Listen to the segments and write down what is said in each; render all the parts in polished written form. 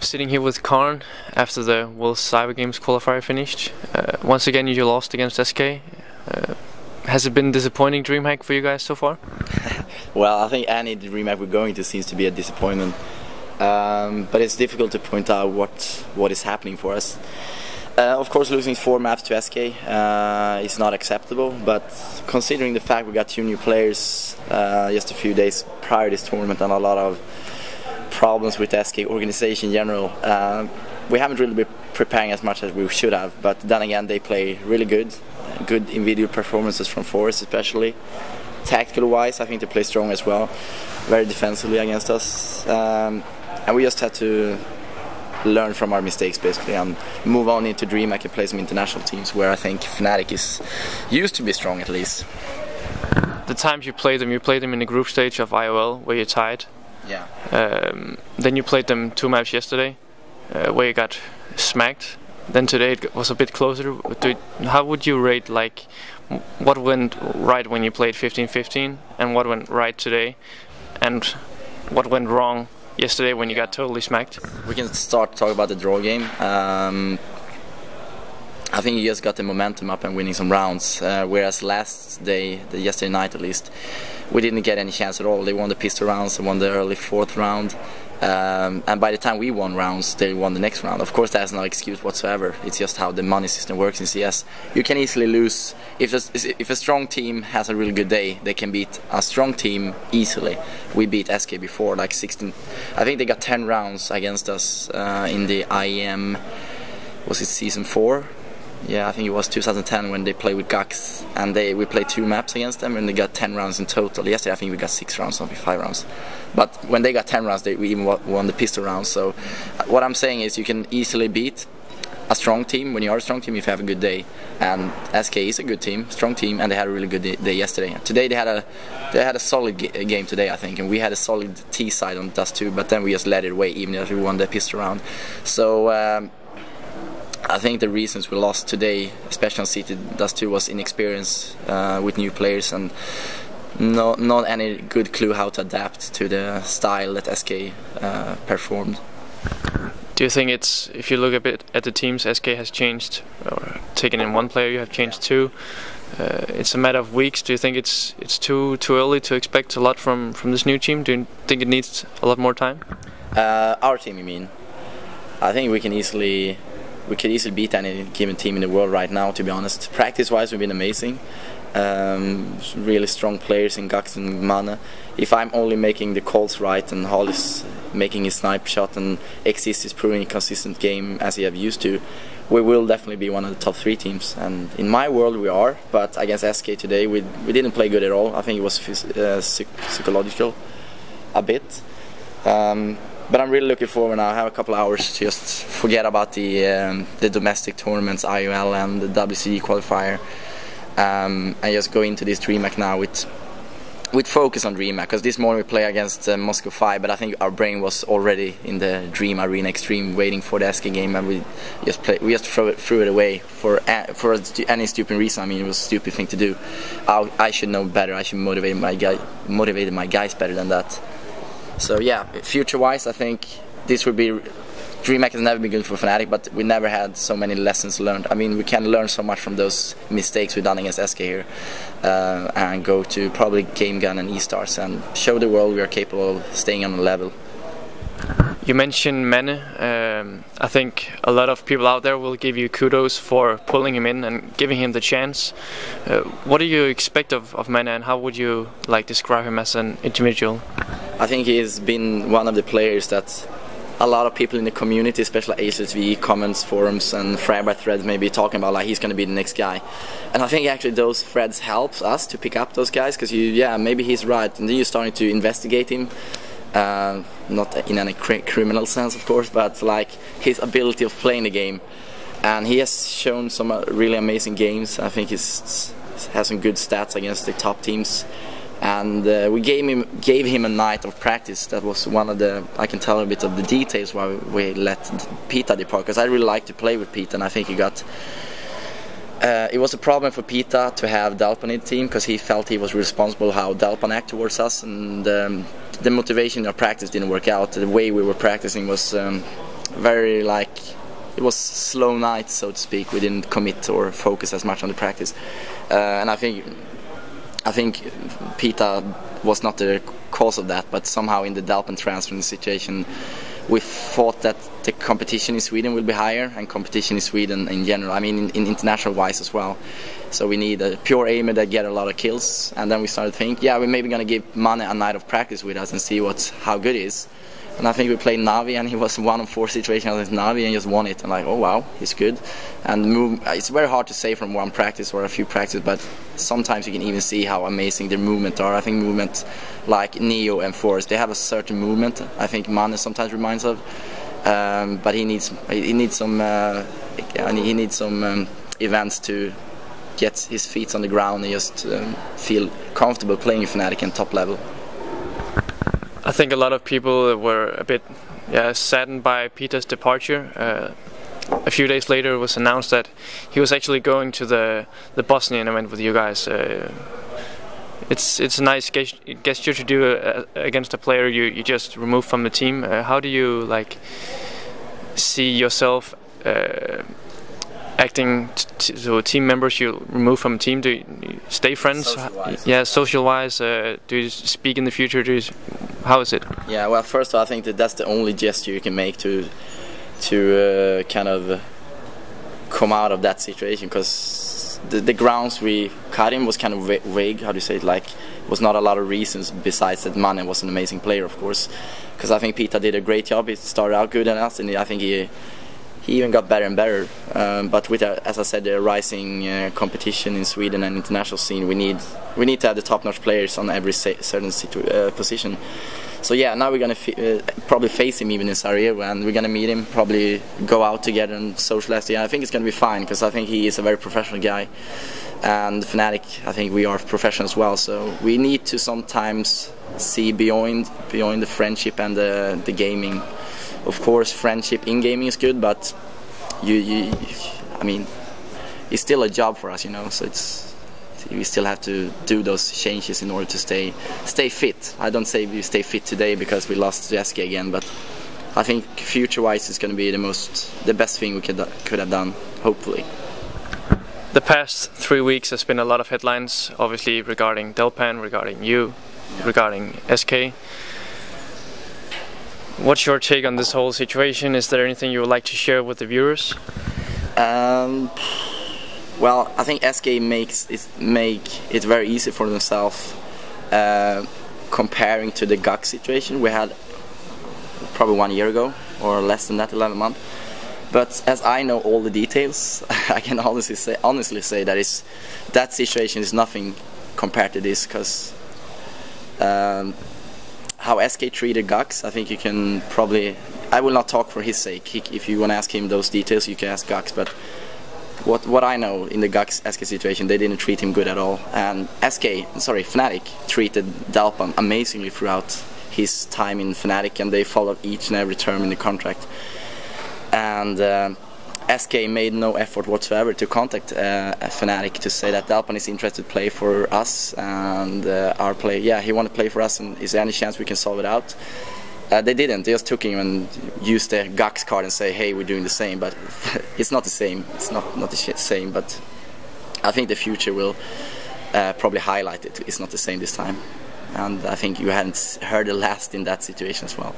sitting here with cArn after the World Cyber Games qualifier finished. Once again, you lost against SK. Has it been disappointing DreamHack for you guys so far? Well, I think any DreamHack we're going to seems to be a disappointment. But it's difficult to point out what is happening for us. Of course, losing 4 maps to SK is not acceptable, but considering the fact we got 2 new players just a few days prior to this tournament and a lot of problems with the SK organization in general, we haven't really been preparing as much as we should have. But then again, they play really good individual performances from Forest, especially. Tactical wise, I think they play strong as well, very defensively against us, and we just had to learn from our mistakes basically and move on into DreamHack and play some international teams where I think fnatic is used to be strong at least. The times you played them in the group stage of IOL where you tied. Yeah. Then you played them 2 maps yesterday where you got smacked. Then today it was a bit closer. How would you rate like what went right when you played 15-15 and what went right today, and what went wrong yesterday when you got totally smacked? We can start to talk about the draw game. I think you just got the momentum up and winning some rounds, whereas yesterday night at least, we didn't get any chance at all. They won the pistol rounds, they won the early 4th round, and by the time we won rounds, they won the next round. Of course, that's no excuse whatsoever. It's just how the money system works in CS. You can easily lose. If a strong team has a really good day, they can beat a strong team easily. We beat SK before, like 16. I think they got 10 rounds against us in the IEM. Was it season 4? Yeah, I think it was 2010 when they played with Gux, and we played 2 maps against them and they got 10 rounds in total. Yesterday I think we got 6 rounds, not 5 rounds. But when they got 10 rounds, we even won the pistol round. So what I'm saying is you can easily beat a strong team when you are a strong team if you have a good day. And SK is a good team, strong team, and they had a really good day yesterday. Today they had a solid game today, I think, and we had a solid T side on Dust 2, but then we just let it away even if we won the pistol round. So I think the reasons we lost today, especially on City Dust 2, was inexperience with new players and not any good clue how to adapt to the style that SK performed. Do you think it's, if you look a bit at the teams, SK has changed, or taken in 1 player, you have changed 2. It's a matter of weeks. Do you think it's too early to expect a lot from this new team? Do you think it needs a lot more time? Our team, you mean? I think we could easily beat any given team in the world right now, to be honest. Practice-wise, we've been amazing. Really strong players in Gux and Mana. If I'm only making the calls right and Hall is making his snipe shot and Exist is proving a consistent game as he have used to, we will definitely be one of the top 3 teams. And in my world we are, but against SK today we didn't play good at all. I think it was psychological a bit. But I'm really looking forward now. I have a couple of hours to just forget about the domestic tournaments, IOL and the WCG qualifier, and just go into this DreamHack now with focus on DreamHack. Because this morning we play against Moscow 5, but I think our brain was already in the Dream Arena Extreme waiting for the SK game, and we just threw it away for any stupid reason. I mean, it was a stupid thing to do. I should know better. I should motivate my guys better than that. So yeah, future-wise, I think this would be. DreamHack has never been good for fnatic, but we never had so many lessons learned. I mean, we can learn so much from those mistakes we've done against SK here, and go to probably Game Gun and E-Stars and show the world we are capable of staying on a level. You mentioned Mane. I think a lot of people out there will give you kudos for pulling him in and giving him the chance. What do you expect of Mane, and how would you describe him as an individual? I think he's been one of the players that a lot of people in the community, especially HSV, comments, forums and Fragby threads maybe talking about like he's going to be the next guy. And I think actually those threads helps us to pick up those guys, because maybe he's right, and then you're starting to investigate him. Not in any criminal sense, of course, but like his ability of playing the game, and he has shown some really amazing games. I think he has some good stats against the top teams, and we gave him a night of practice. That was one of the, I can tell a bit of the details why we let Pita depart, because I really like to play with Pita, and I think he got. It was a problem for Pita to have Delpan in the team, because he felt he was responsible how Delpan acted towards us, and the motivation in our practice didn't work out. The way we were practicing was very like, it was slow nights, so to speak. We didn't commit or focus as much on the practice, and I think Pita was not the cause of that, but somehow in the Delpan transfer situation, we thought that the competition in Sweden will be higher, and competition in Sweden in general, I mean in international wise as well. So we need a pure aimer that get a lot of kills, and then we started thinking, yeah, we're maybe going to give Mane a night of practice with us and see how good he is. And I think we played Navi, and he was 1 on 4 situations with Navi and just won it. And like, oh wow, he's good. And it's very hard to say from one practice or a few practices, but sometimes you can even see how amazing their movement are. I think movement like Neo and Forrest, they have a certain movement. I think Mane sometimes reminds of, but he needs some events to get his feet on the ground and just feel comfortable playing Fnatic and top level. I think a lot of people were a bit saddened by Peter's departure. A few days later it was announced that he was actually going to the Bosnian event with you guys. It's a nice gesture to do against a player you just removed from the team. How do you see yourself acting to team members you remove from a team? Do you stay friends? Social-wise. Yeah, social-wise. Do you speak in the future? How is it? Yeah, well, first of all, I think that's the only gesture you can make to kind of come out of that situation, because the grounds we cut him was kind of vague. How do you say it? Like, was not a lot of reasons besides that Mane was an amazing player, of course. Because I think Pita did a great job. He started out good enough, and I think he even got better and better. But with, as I said, the rising competition in Sweden and international scene, we need to have the top-notch players on every certain position. So yeah, now we're gonna probably face him even in Sarajevo, and we're gonna meet him, probably go out together and socialize together. I think it's gonna be fine, because I think he is a very professional guy, and Fnatic, I think we are professional as well. So we need to sometimes see beyond the friendship and the gaming. Of course, friendship in gaming is good, but I mean, it's still a job for us, you know. So we still have to do those changes in order to stay fit. I don't say we stay fit today because we lost to SK again, but I think future-wise it's going to be the best thing we could have done, hopefully. The past 3 weeks has been a lot of headlines, obviously regarding Delpan, regarding you, regarding SK. What's your take on this whole situation? Is there anything you would like to share with the viewers? Well, I think SK make it very easy for themselves, comparing to the GUC situation we had probably 1 year ago, or less than that, 11 months. But as I know all the details, I can honestly say that situation is nothing compared to this, because how SK treated GUCs, I think you can probably, I will not talk for his sake. If you want to ask him those details, you can ask GUCs, but what I know in the GUCs SK situation, they didn't treat him good at all. And Fnatic treated Delpan amazingly throughout his time in Fnatic, and they followed each and every term in the contract. And SK made no effort whatsoever to contact Fnatic to say that Delpan is interested to play for us, and our play. Yeah, he want to play for us, and is there any chance we can solve it out? They didn't. They just took him and used the GUCs card and say, hey, we're doing the same, but it's not the same. It's not the same, but I think the future will probably highlight it. It's not the same this time, and I think you hadn't heard the last in that situation as well.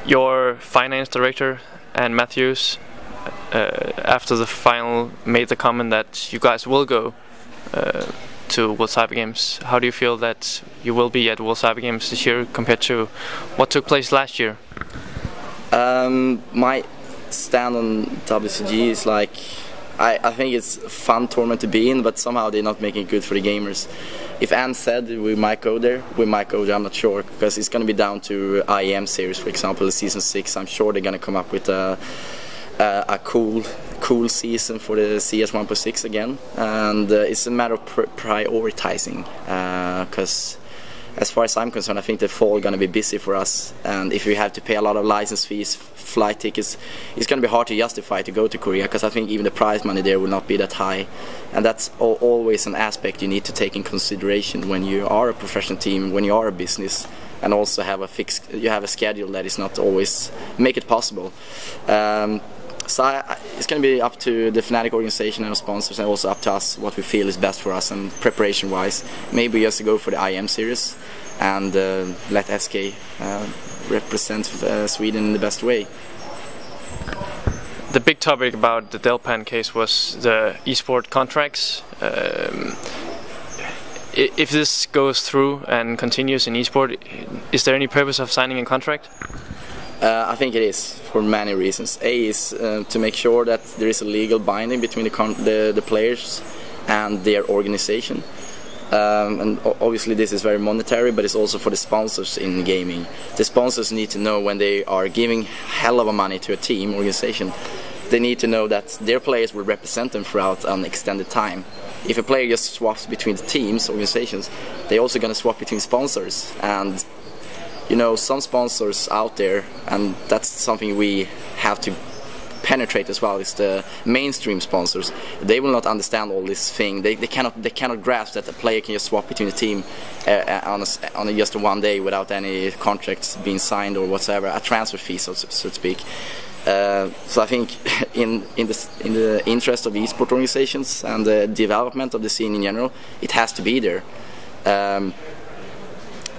Your finance director and Matthews, after the final, made the comment that you guys will go to World Cyber Games. How do you feel that you will be at World Cyber Games this year compared to what took place last year? My stand on WCG is like, I think it's a fun tournament to be in, but somehow they're not making it good for the gamers. If Anne said we might go there, we might go there, I'm not sure, because it's going to be down to IEM series, for example, Season 6. I'm sure they're going to come up with a cool season for the CS 1.6 again, and it's a matter of prioritizing, because as far as I'm concerned, I think the fall is going to be busy for us, and if we have to pay a lot of license fees, flight tickets, it's going to be hard to justify to go to Korea, because I think even the prize money there will not be that high, and that's always an aspect you need to take in consideration when you are a professional team, when you are a business, and also have a schedule that is not always make it possible. So it's going to be up to the fnatic organization and our sponsors, and also up to us what we feel is best for us. And preparation wise, maybe just to go for the IM series and let SK represent Sweden in the best way. The big topic about the Delpan case was the esports contracts. If this goes through and continues in esports, is there any purpose of signing a contract? I think it is, for many reasons. A is to make sure that there is a legal binding between the players and their organization. And obviously this is very monetary, but it's also for the sponsors in gaming. The sponsors need to know when they are giving hell of a money to a team, organization, they need to know that their players will represent them throughout an extended time. If a player just swaps between the teams, organizations, they're also going to swap between sponsors. And you know, some sponsors out there, and that's something we have to penetrate as well, is the mainstream sponsors. They will not understand all this thing. They cannot grasp that a player can just swap between a team on just one day without any contracts being signed or whatsoever, a transfer fee, so to speak. So I think in the interest of esports organizations and the development of the scene in general, it has to be there.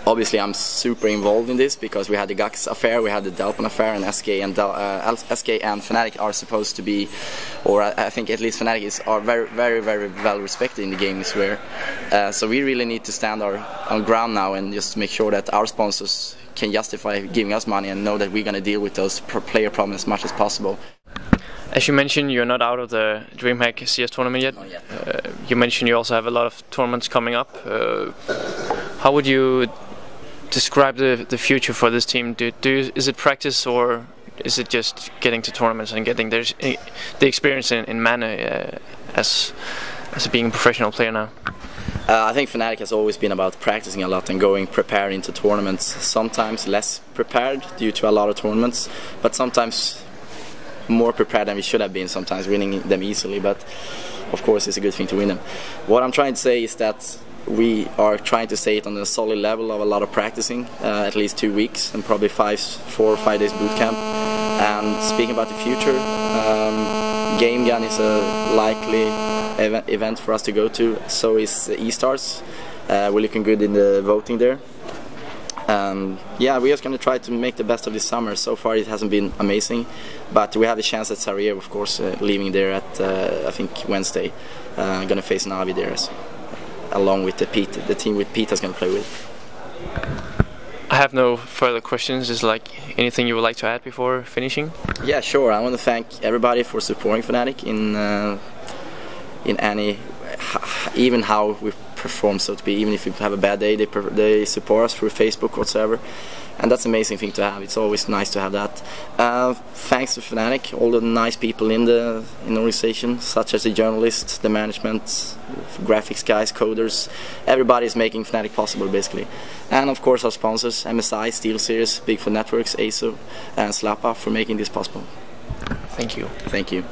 Obviously, I'm super involved in this because we had the GAX affair, we had the Delpan affair, and SK and fnatic are supposed to be, or I think at least fnatic are very well respected in the gaming sphere. So we really need to stand our ground now and just make sure that our sponsors can justify giving us money and know that we're going to deal with those player problems as much as possible. As you mentioned, you're not out of the DreamHack CS tournament yet. Not yet. You mentioned you also have a lot of tournaments coming up. How would you describe the future for this team? Is it practice, or is it just getting to tournaments and getting the experience in mana as being a professional player now? I think fnatic has always been about practicing a lot and going prepared into tournaments. Sometimes less prepared due to a lot of tournaments, but sometimes more prepared than we should have been, sometimes winning them easily, but of course it's a good thing to win them. What I'm trying to say is that we are trying to stay it on a solid level of a lot of practicing, at least 2 weeks and probably 4 or 5 days boot camp. And speaking about the future, Game Gun is a likely event for us to go to, so is eStars. We're looking good in the voting there. Yeah, we're just going to try to make the best of this summer. So far it hasn't been amazing, but we have a chance at Sarajevo, of course, leaving there at I think Wednesday. Going to face Navi there, along with the team with Peter's going to play with. I have no further questions. Is like anything you would like to add before finishing? Yeah, sure. I want to thank everybody for supporting fnatic in any, even how we perform, so to be. Even if we have a bad day, they support us through Facebook, whatsoever, and that's an amazing thing to have. It's always nice to have that. Thanks to fnatic, all the nice people in the organization, such as the journalists, the management, graphics guys, coders. Everybody is making fnatic possible, basically. And of course our sponsors, MSI, SteelSeries, Bigfoot Networks, ASO, and Slappa for making this possible. Thank you. Thank you.